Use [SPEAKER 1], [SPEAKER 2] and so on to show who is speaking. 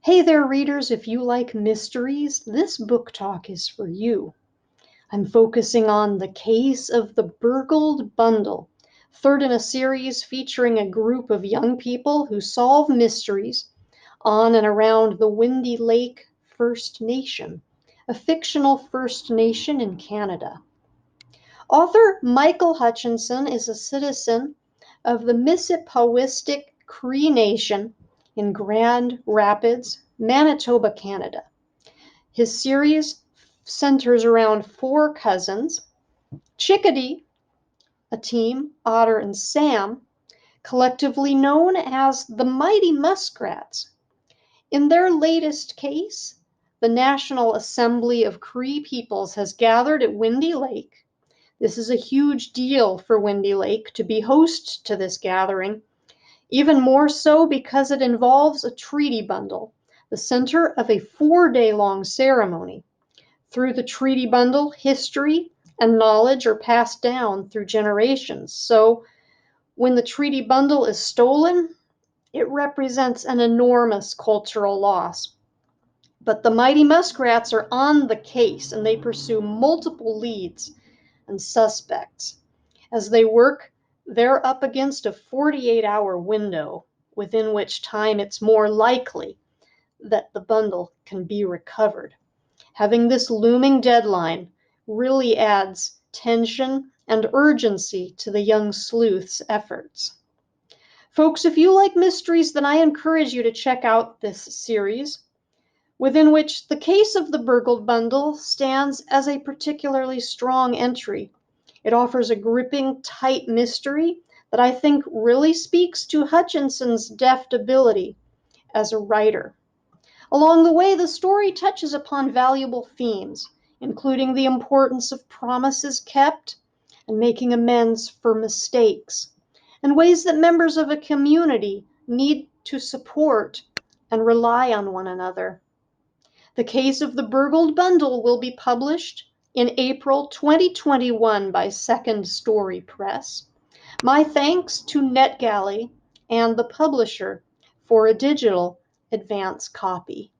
[SPEAKER 1] Hey there, readers. If you like mysteries, this book talk is for you. I'm focusing on The Case of the Burgled Bundle, third in a series featuring a group of young people who solve mysteries on and around the Windy Lake First Nation, a fictional First Nation in Canada. Author Michael Hutchinson is a citizen of the Mississippiwistic Cree Nation in Grand Rapids, Manitoba, Canada. His series centers around four cousins, Chickadee, Atim, Otter, and Sam, collectively known as the Mighty Muskrats. In their latest case, the National Assembly of Cree Peoples has gathered at Windy Lake. This is a huge deal for Windy Lake to be host to this gathering, even more so because it involves a treaty bundle, the center of a 4-day-long ceremony. Through the treaty bundle, history and knowledge are passed down through generations. So when the treaty bundle is stolen, it represents an enormous cultural loss. But the Mighty Muskrats are on the case and they pursue multiple leads and suspects. As they work, they're up against a 48-hour window within which time it's more likely that the bundle can be recovered. Having this looming deadline really adds tension and urgency to the young sleuth's efforts. Folks, if you like mysteries, then I encourage you to check out this series, within which the case of the Burgled bundle stands as a particularly strong entry. It offers a gripping, tight mystery that I think really speaks to Hutchinson's deft ability as a writer. Along the way, the story touches upon valuable themes, including the importance of promises kept and making amends for mistakes, and ways that members of a community need to support and rely on one another. The Case of the Burgled Bundle will be published in April 2021 by Second Story Press. My thanks to NetGalley and the publisher for a digital advance copy.